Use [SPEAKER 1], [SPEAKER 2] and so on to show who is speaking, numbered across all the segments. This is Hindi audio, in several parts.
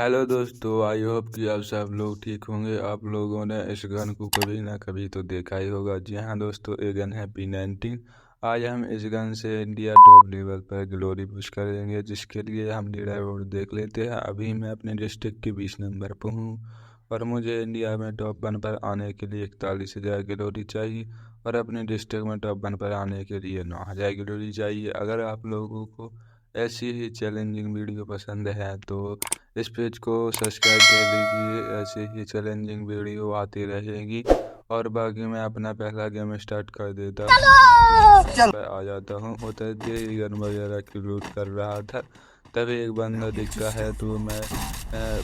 [SPEAKER 1] हेलो दोस्तों, आई होप कि आप सब लोग ठीक होंगे। आप लोगों ने इस गन को कभी ना कभी तो देखा ही होगा। जी हाँ दोस्तों, ये गन है P19। आज हम इस गन से इंडिया टॉप लेवल पर ग्लोरी पुश करेंगे, जिसके लिए हम लीडर बोर्ड देख लेते हैं। अभी मैं अपने डिस्ट्रिक्ट के 20 नंबर पर हूँ और मुझे इंडिया में टॉप 1 पर आने के लिए 41,000 ग्लोरी चाहिए और अपने डिस्ट्रिक्ट में टॉप 1 पर आने के लिए 9,000 ग्लोरी चाहिए। अगर आप लोगों को ऐसी ही चैलेंजिंग वीडियो पसंद है तो इस पेज को सब्सक्राइब कर लीजिए। ऐसे ही चैलेंजिंग वीडियो आती रहेगी। और बाकी मैं अपना पहला गेम स्टार्ट कर देता हूँ। चल आ जाता हूँ। होता गन वगैरह की लूट कर रहा था, तभी एक बंदा दिखता है तो मैं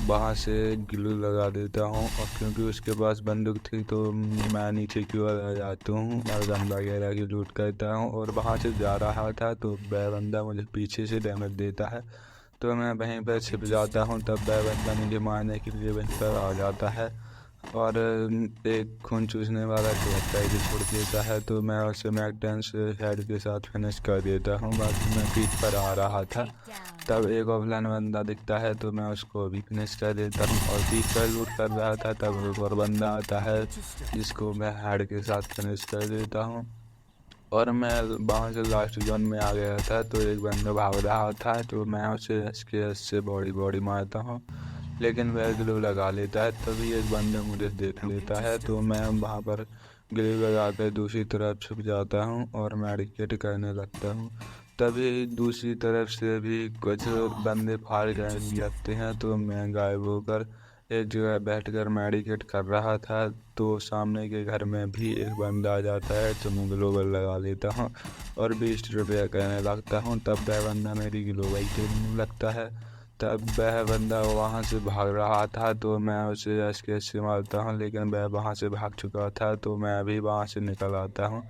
[SPEAKER 1] वहाँ से ग्लू लगा देता हूँ। और क्योंकि उसके पास बंदूक थी तो मैं नीचे की ओर आ जाता हूँ और गन वगैरह की लूट करता हूँ। और वहाँ से जा रहा था तो वह बंदा मुझे पीछे से डैमेज देता है, तो मैं वहीं पर छिप जाता हूँ। तब वह बंदा मुझे मारने के लिए वहीं पर आ जाता है और एक खून चूसने वाला कैरेक्टर छोड़ देता है, तो मैं उसे मैकटेंस हेड के साथ फिनिश कर देता हूँ। बाकी मैं पीठ पर आ रहा था, तब एक ऑफलाइन बंदा दिखता है तो मैं उसको भी फिनिश कर देता हूँ। और पीठ पर लूट कर रहा था, तब एक और बंदा आता है जिसको मैं हेड के साथ फिनिश कर देता हूँ। और मैं वहाँ से लास्ट जोन में आ गया था, तो एक बंदा भाग रहा था तो मैं उसे SKS से बॉडी बॉडी मारता हूँ, लेकिन वह ग्लू लगा लेता है। तभी एक बंदा मुझे देख लेता है तो मैं वहाँ पर ग्लू लगा कर दूसरी तरफ छुप जाता हूँ और मेडिकेट करने लगता हूँ। तभी दूसरी तरफ से भी कुछ बंदे फायर करने लगते हैं, तो मैं गायब होकर एक जगह बैठकर मेडिकेट कर रहा था, तो सामने के घर में भी एक बंदा आ जाता है तो मैं ग्लोबल लगा लेता हूँ और 20 रुपये करने लगता हूँ। तब वह बंदा मेरी ग्लोबल खेलने लगता है। तब वह बंदा वहाँ से भाग रहा था तो मैं उसे SKS से मारता हूँ, लेकिन वह वहाँ से भाग चुका था तो मैं अभी वहाँ से निकल आता हूँ।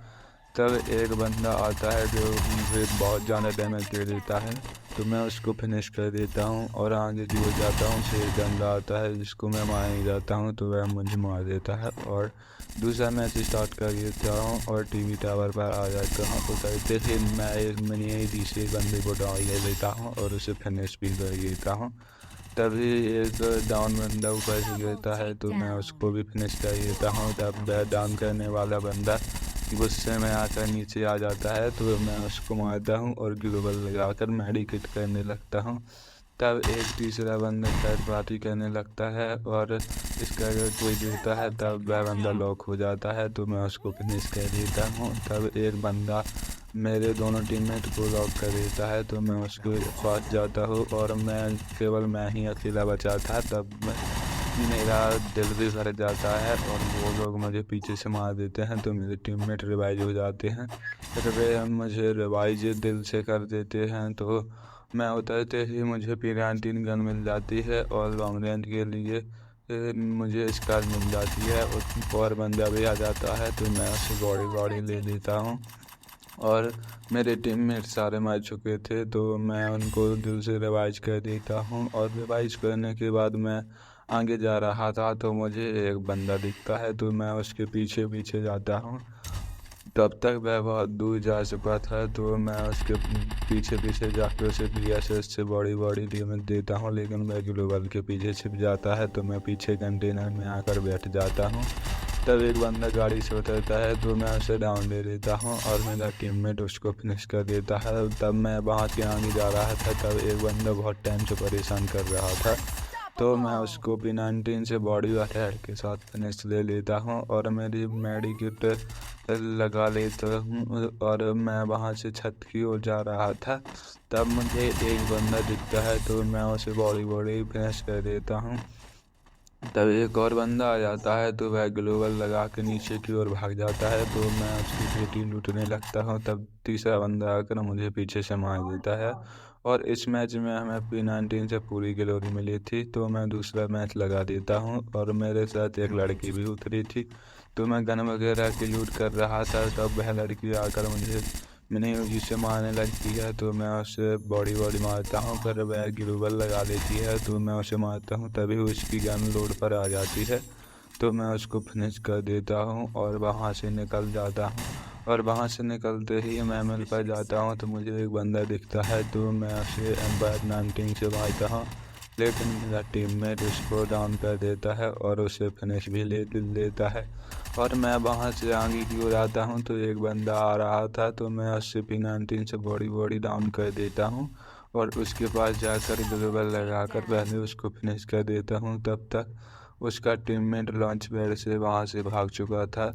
[SPEAKER 1] तब एक बंदा आता है जो मुझे बहुत ज़्यादा डैमेज दे देता है, तो मैं उसको फिनिश कर देता हूँ और आगे की ओर जाता हूँ। फिर एक बंदा आता है जिसको मैं मार नहीं जाता हूँ, तो वह मुझे मार देता है और दूसरा मैच स्टार्ट कर देता हूँ और टीवी टावर पर आ जाता हूँ। उतरते ही मैं एक मिनी तीसरे बंदे को डाउन ले लेता हूँ और उसे फिनिश भी कर देता हूँ। तभी एक डाउन बंदा ऊपर से गिरता है तो मैं उसको भी फिनिश कर देता हूँ। तब वह डाउन करने वाला बंदा गुस्से में आकर नीचे आ जाता है तो मैं उसको मारता हूँ और ग्लोबल लगाकर मेडिकेट करने लगता हूँ। तब एक तीसरा बंदा थर्ड पार्टी करने लगता है और इसका अगर कोई गिरता है तब वह बंदा लॉक हो जाता है, तो मैं उसको फिनिश कर देता हूँ। तब एक बंदा मेरे दोनों टीममेट को लॉक कर देता है तो मैं उसके पास जाता हूँ और केवल मैं ही अकेला बचा था। तब मेरा दिल भी भर जाता है और वो लोग मुझे पीछे से मार देते हैं, तो मेरे टीममेट रिवाइज हो जाते हैं। फिर वे मुझे रिवाइज दिल से कर देते हैं, तो मैं उतरते ही मुझे P19 गन मिल जाती है और लॉन्ग रेंज के लिए मुझे स्कार मिल जाती है। और बंदा भी आ जाता है तो मैं उसे बॉडी बॉडी ले लेता हूँ। और मेरे टीममेट सारे मर चुके थे तो मैं उनको दिल से रिवाइज कर देता हूँ। और रिवाइज करने के बाद मैं आगे जा रहा था तो मुझे एक बंदा दिखता है तो मैं उसके पीछे पीछे जाता हूँ। तब तक वह बहुत दूर जा चुका था तो मैं उसके पीछे पीछे जाकर उसे PSS से बॉडी बॉडी डैमेज देता हूँ, लेकिन वह ग्लोबल के पीछे छिप जाता है तो मैं पीछे कंटेनर में आकर बैठ जाता हूँ। तब एक बंदा गाड़ी से उतरता है तो मैं उसे डाउन दे देता हूँ और मेरा टीममेट उसको फिनिश कर देता है। तब मैं वहाँ से आगे जा रहा था, तब एक बंदा बहुत टाइम से परेशान कर रहा था तो मैं उसको P19 से बॉडी वाले हेड के साथ फिनिश ले लेता हूँ और मेरी मेडिकेट लगा लेता हूँ। और मैं वहाँ से छत की ओर जा रहा था, तब मुझे एक बंदा दिखता है तो मैं उसे बॉडी बॉडी फिनिश कर देता हूँ। तब एक और बंदा आ जाता है तो वह ग्लोबल लगा के नीचे की ओर भाग जाता है तो मैं उसकी पेटी लूटने लगता हूँ। तब तीसरा बंदा आकर मुझे पीछे से मार देता है और इस मैच में हमें P19 से पूरी ग्लोरी मिली थी, तो मैं दूसरा मैच लगा देता हूँ। और मेरे साथ एक लड़की भी उतरी थी तो मैं गन वगैरह की लूट कर रहा था, तब वह लड़की आकर मुझे मैंने जिसे मारने लगती है तो मैं उसे बॉडी बॉडी मारता हूँ। फिर वह ग्लूबल लगा लेती है तो मैं उसे मारता हूँ, तभी उसकी गन लोड पर आ जाती है तो मैं उसको फिनिश कर देता हूँ और वहाँ से निकल जाता हूँ। और वहाँ से निकलते ही मैं मिल पर जाता हूँ तो मुझे एक बंदा दिखता है तो मैं उसे M19 से मारता हूँ, लेकिन मेरा टीममेट उसको डाउन कर देता है और उसे फिनिश भी ले लेता है। और मैं वहाँ से आगे की ओर आता हूँ तो एक बंदा आ रहा था, तो मैं उससे P19 से बॉडी डाउन कर देता हूँ और उसके पास जाकर ग्लोबल लगाकर पहले उसको फिनिश कर देता हूँ। तब तक उसका टीममेट लॉन्च पैड से वहाँ से भाग चुका था।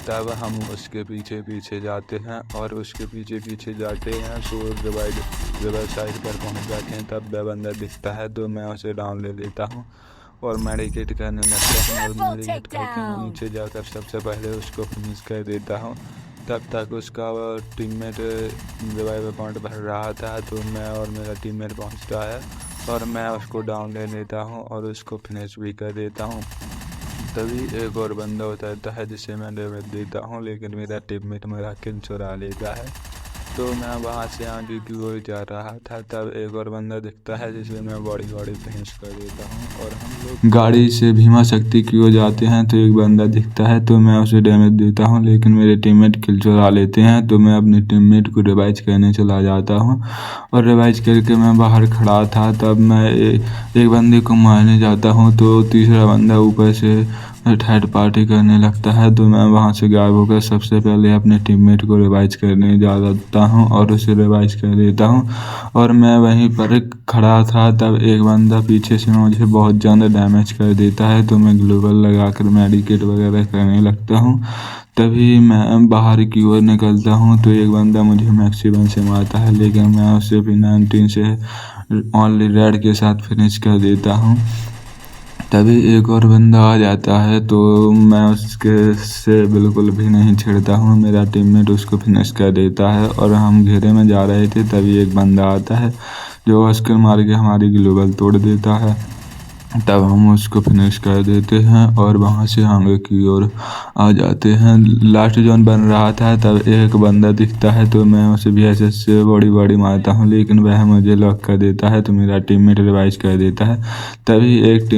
[SPEAKER 1] तब हम उसके पीछे पीछे जाते हैं और उसके पीछे पीछे जाते हैं तो रिवर साइड पर पहुँच जाते हैं। तब वह बंदा दिखता है तो मैं उसे डाउन ले लेता हूँ और मेडिकेट करने लगता हूँ और मेडिकेट करके मैं नीचे जाकर सबसे पहले उसको फिनिश कर देता हूँ। तब तक उसका टीममेट रिवाइव पॉइंट भर रहा था, तो मैं और मेरा टीममेट पहुँचता है और मैं उसको डाउन ले लेता हूँ और उसको फिनिश भी कर देता हूँ। तभी एक और बंदा उतरता है जिसे मैं डैमेज देता हूँ, लेकिन मेरा टीममेट मेरा किल चुरा लेता है। तो मैं वहाँ से आगे की ओर जा रहा था, तब एक और बंदा दिखता है जिसे मैं बॉडी फिनिश कर देता हूँ और हम लोग गाड़ी से भीमा शक्ति की ओर जाते हैं। तो एक बंदा दिखता है तो मैं उसे डैमेज देता हूँ, लेकिन मेरे टीममेट किल चुरा लेते हैं। तो मैं अपने टीममेट को रिवाइज करने चला जाता हूँ और रिवाइज करके मैं बाहर खड़ा था। तब मैं एक बंदे को मारने जाता हूँ तो तीसरा बंदा ऊपर से थर्ड पार्टी करने लगता है। तो मैं वहाँ से गायब होकर सबसे पहले अपने टीममेट को रिवाइज करने जाता हूँ और उसे रिवाइज कर देता हूँ और मैं वहीं पर खड़ा था। तब एक बंदा पीछे से मुझे बहुत ज़्यादा डैमेज कर देता है, तो मैं ग्लोबल लगाकर मेडिकेट वगैरह करने लगता हूँ। तभी मैं बाहर की ओर निकलता हूँ तो एक बंदा मुझे मैक्सिमम से मारता है, लेकिन मैं उसे P19 से ओनली रेड के साथ फिनिश कर देता हूँ। तभी एक और बंदा आ जाता है तो मैं उसके से बिल्कुल भी नहीं छिड़ता हूँ, मेरा टीममेट उसको फिनिश कर देता है और हम घेरे में जा रहे थे। तभी एक बंदा आता है जो अस्कर मार के हमारी ग्लोबल तोड़ देता है। तब हम उसको फिनिश कर देते हैं और वहाँ से आगे की ओर आ जाते हैं। लास्ट जोन बन रहा था, तब एक बंदा दिखता है तो मैं उसे VSS से बॉडी मारता हूँ, लेकिन वह मुझे लॉक कर देता है तो मेरा टीममेट रिवाइज कर देता है। तभी एक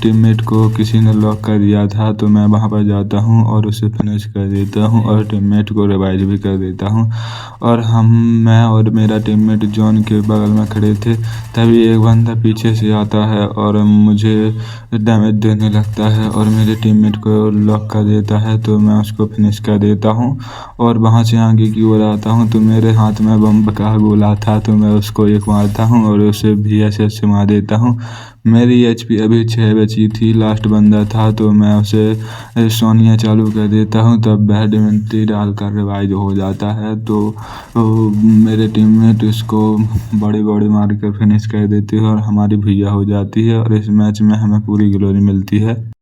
[SPEAKER 1] टीममेट को किसी ने लॉक कर दिया था, तो मैं वहाँ पर जाता हूँ और उसे फिनिश कर देता हूँ और टीममेट को रिवाइज भी कर देता हूँ। और मैं और मेरा टीममेट जोन के बगल में खड़े थे। तभी एक बंदा पीछे से आता है और मुझे डैमेज देने लगता है और मेरे टीममेट को लॉक कर देता है, तो मैं उसको फिनिश कर देता हूँ और वहाँ से आगे की ओर आता हूँ। तो मेरे हाथ में बम का गोला था, तो मैं उसको एक मारता हूँ और उसे VSS से मार देता हूँ। मेरी HP अभी 6 बची थी, लास्ट बंदा था तो मैं उसे सोनिया चालू कर देता हूँ। तब बैडमिंटन डालकर रिवाइव हो जाता है, तो मेरे टीममेट उसको बॉडी मार कर फिनिश कर देती है और हमारी भैया हो जाती है और इस मैच में हमें पूरी ग्लोरी मिलती है।